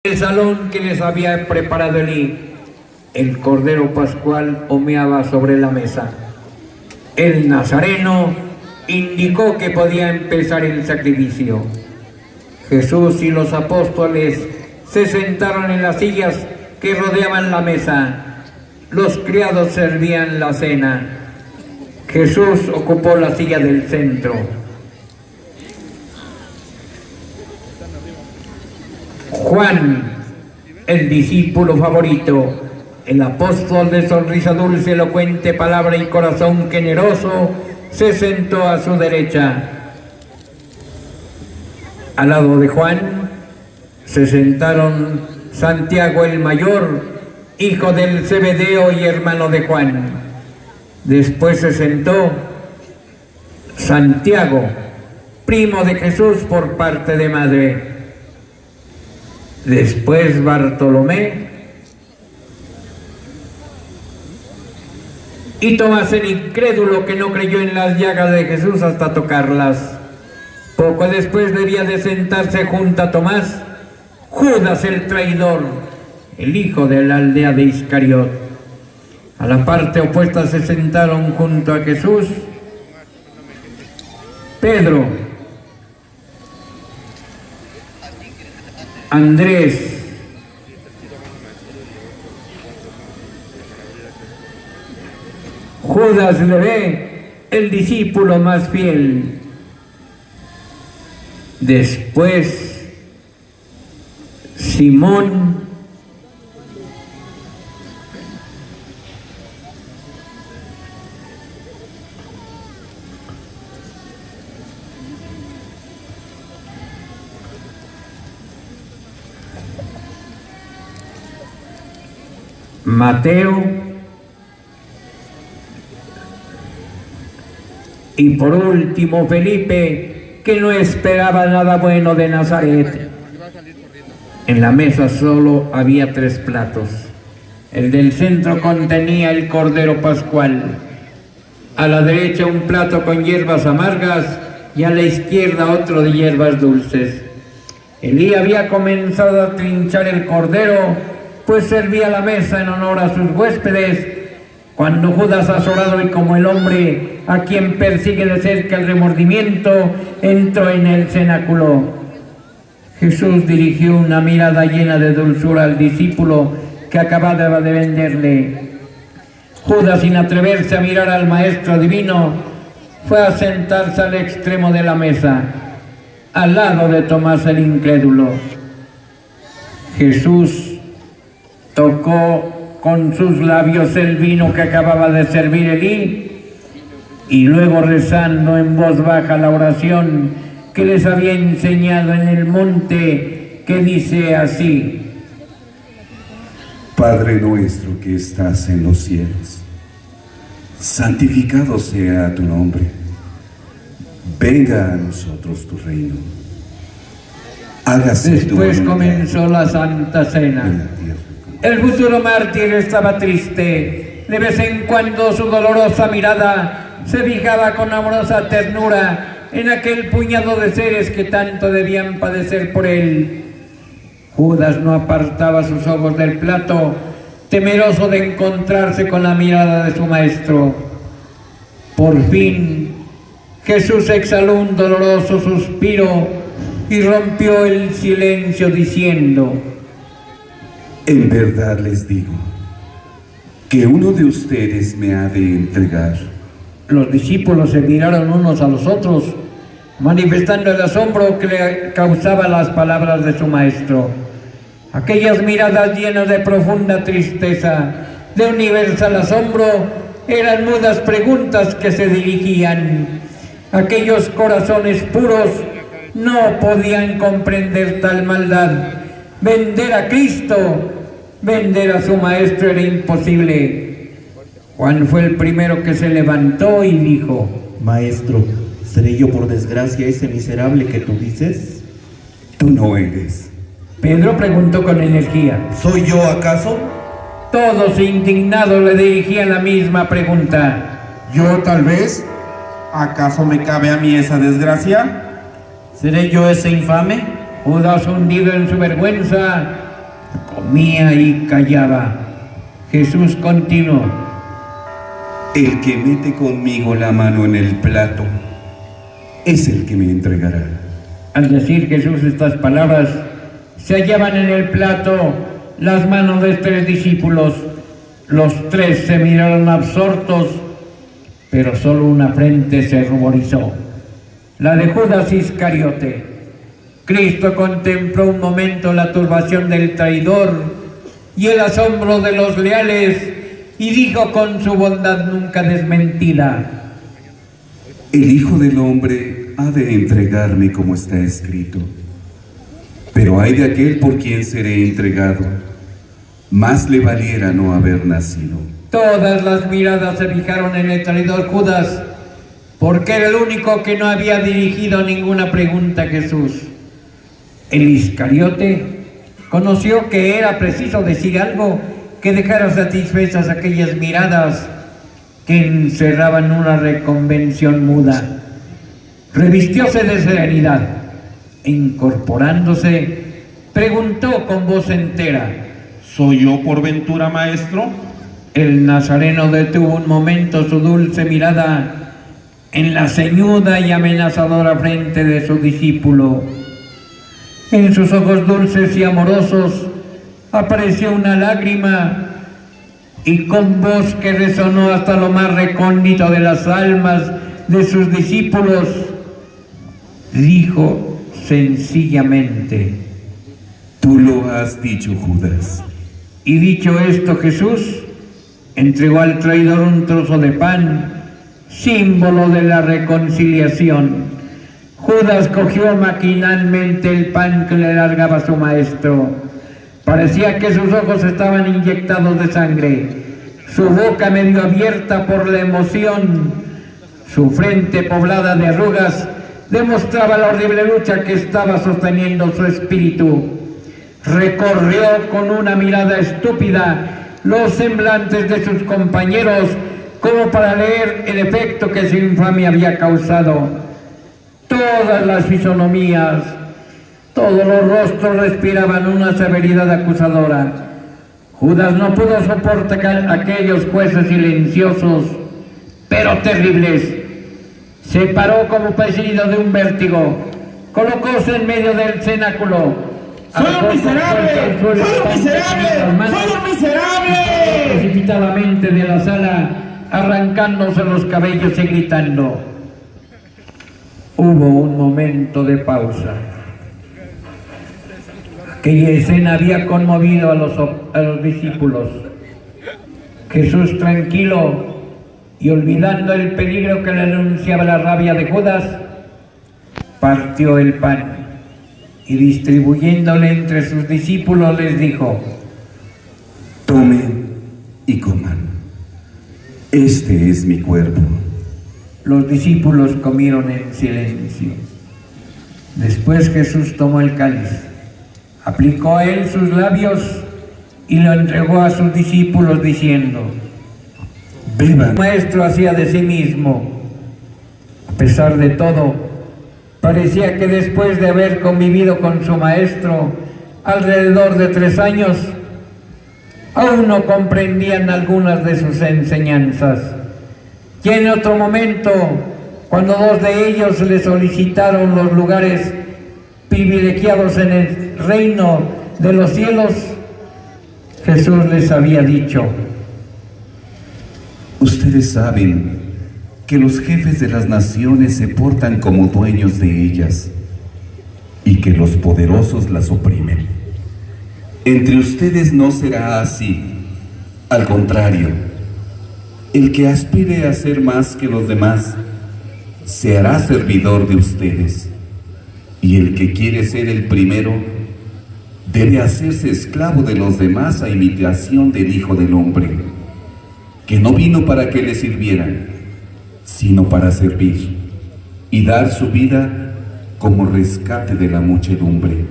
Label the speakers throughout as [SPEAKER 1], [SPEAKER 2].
[SPEAKER 1] El salón que les había preparado Elí, el cordero pascual humeaba sobre la mesa. El nazareno indicó que podía empezar el sacrificio. Jesús y los apóstoles se sentaron en las sillas que rodeaban la mesa. Los criados servían la cena. Jesús ocupó la silla del centro. Juan, el discípulo favorito, el apóstol de sonrisa dulce, elocuente, palabra y corazón generoso, se sentó a su derecha. Al lado de Juan se sentaron Santiago el mayor, hijo del Zebedeo y hermano de Juan. Después se sentó Santiago, primo de Jesús por parte de madre. Después Bartolomé y Tomás el incrédulo, que no creyó en las llagas de Jesús hasta tocarlas. Poco después debía de sentarse junto a Tomás Judas el traidor, el hijo de la aldea de Iscariot. A la parte opuesta se sentaron junto a Jesús Pedro, Andrés, Judas Levé, el discípulo más fiel. Después Simón, Mateo y por último Felipe, que no esperaba nada bueno de Nazaret. En la mesa solo había 3 platos. El del centro contenía el cordero pascual. A la derecha un plato con hierbas amargas y a la izquierda otro de hierbas dulces. Elí había comenzado a trinchar el cordero, pues servía la mesa en honor a sus huéspedes, cuando Judas, azorado y como el hombre a quien persigue de cerca el remordimiento, entró en el cenáculo. Jesús dirigió una mirada llena de dulzura al discípulo que acababa de venderle. Judas, sin atreverse a mirar al maestro divino, fue a sentarse al extremo de la mesa, al lado de Tomás el incrédulo. Jesús tocó con sus labios el vino que acababa de servir Elí y luego, rezando en voz baja la oración que les había enseñado en el monte, que dice así:
[SPEAKER 2] Padre nuestro que estás en los cielos, santificado sea tu nombre. Venga a nosotros tu reino. Hágase tu voluntad.
[SPEAKER 1] Después comenzó la Santa Cena. El futuro mártir estaba triste. De vez en cuando su dolorosa mirada se fijaba con amorosa ternura en aquel puñado de seres que tanto debían padecer por él. Judas no apartaba sus ojos del plato, temeroso de encontrarse con la mirada de su maestro. Por fin, Jesús exhaló un doloroso suspiro y rompió el silencio diciendo:
[SPEAKER 2] En verdad les digo que uno de ustedes me ha de entregar.
[SPEAKER 1] Los discípulos se miraron unos a los otros, manifestando el asombro que le causaban las palabras de su maestro. Aquellas miradas llenas de profunda tristeza, de universal asombro, eran mudas preguntas que se dirigían. Aquellos corazones puros no podían comprender tal maldad. Vender a Cristo, vender a su maestro era imposible. Juan fue el primero que se levantó y dijo:
[SPEAKER 3] Maestro, ¿seré yo por desgracia ese miserable que tú dices?
[SPEAKER 2] Tú no eres.
[SPEAKER 1] Pedro preguntó con energía.
[SPEAKER 3] ¿Soy yo acaso?
[SPEAKER 1] Todos indignados le dirigían la misma pregunta.
[SPEAKER 4] ¿Yo tal vez? ¿Acaso me cabe a mí esa desgracia?
[SPEAKER 3] ¿Seré yo ese infame?
[SPEAKER 1] Judas, hundido en su vergüenza, Comía y callaba. Jesús continuó:
[SPEAKER 2] El que mete conmigo la mano en el plato es el que me entregará.
[SPEAKER 1] Al decir Jesús estas palabras, se hallaban en el plato las manos de 3 discípulos. Los 3 se miraron absortos, pero solo una frente se ruborizó, la de Judas Iscariote. Cristo contempló un momento la turbación del traidor y el asombro de los leales y dijo con su bondad nunca desmentida:
[SPEAKER 2] El Hijo del Hombre ha de entregarme como está escrito. Pero hay de aquel por quien seré entregado. Más le valiera no haber nacido.
[SPEAKER 1] Todas las miradas se fijaron en el traidor Judas, porque era el único que no había dirigido ninguna pregunta a Jesús. El Iscariote conoció que era preciso decir algo que dejara satisfechas aquellas miradas que encerraban una reconvención muda. Revistióse de serenidad e incorporándose, preguntó con voz entera:
[SPEAKER 4] ¿Soy yo por ventura, maestro?
[SPEAKER 1] El nazareno detuvo un momento su dulce mirada en la ceñuda y amenazadora frente de su discípulo. En sus ojos dulces y amorosos apareció una lágrima, y con voz que resonó hasta lo más recóndito de las almas de sus discípulos, dijo sencillamente:
[SPEAKER 2] Tú lo has dicho, Judas.
[SPEAKER 1] Y dicho esto, Jesús entregó al traidor un trozo de pan, símbolo de la reconciliación. Judas cogió maquinalmente el pan que le largaba su maestro. Parecía que sus ojos estaban inyectados de sangre, su boca medio abierta por la emoción, su frente poblada de arrugas demostraba la horrible lucha que estaba sosteniendo su espíritu. Recorrió con una mirada estúpida los semblantes de sus compañeros como para leer el efecto que su infamia había causado. Todas las fisonomías, todos los rostros respiraban una severidad acusadora. Judas no pudo soportar aquellos jueces silenciosos, pero terribles. Se paró como poseído de un vértigo, colocóse en medio del cenáculo.
[SPEAKER 5] ¡Soy un miserable! ¡Soy un miserable! ¡Soy un miserable!
[SPEAKER 1] Precipitadamente de la sala, arrancándose los cabellos y gritando. Hubo un momento de pausa. Aquella escena había conmovido a los discípulos. Jesús, tranquilo y olvidando el peligro que le anunciaba la rabia de Judas, partió el pan y distribuyéndole entre sus discípulos les dijo:
[SPEAKER 2] Tomen y coman. Este es mi cuerpo.
[SPEAKER 1] Los discípulos comieron en silencio. Después Jesús tomó el cáliz, aplicó a él sus labios y lo entregó a sus discípulos diciendo:
[SPEAKER 2] Beban.
[SPEAKER 1] El maestro hacía de sí mismo. A pesar de todo, parecía que después de haber convivido con su maestro alrededor de 3 años, aún no comprendían algunas de sus enseñanzas. Y en otro momento, cuando 2 de ellos le solicitaron los lugares privilegiados en el reino de los cielos, Jesús les había dicho:
[SPEAKER 2] Ustedes saben que los jefes de las naciones se portan como dueños de ellas y que los poderosos las oprimen. Entre ustedes no será así. Al contrario, el que aspire a ser más que los demás se hará servidor de ustedes, y el que quiere ser el primero debe hacerse esclavo de los demás a imitación del Hijo del Hombre, que no vino para que le sirvieran, sino para servir y dar su vida como rescate de la muchedumbre.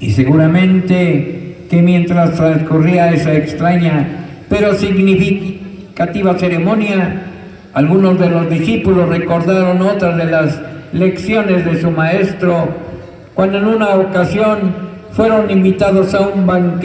[SPEAKER 1] Y seguramente que mientras transcurría esa extraña pero significativa ceremonia, algunos de los discípulos recordaron otras de las lecciones de su maestro, cuando en una ocasión fueron invitados a un banquete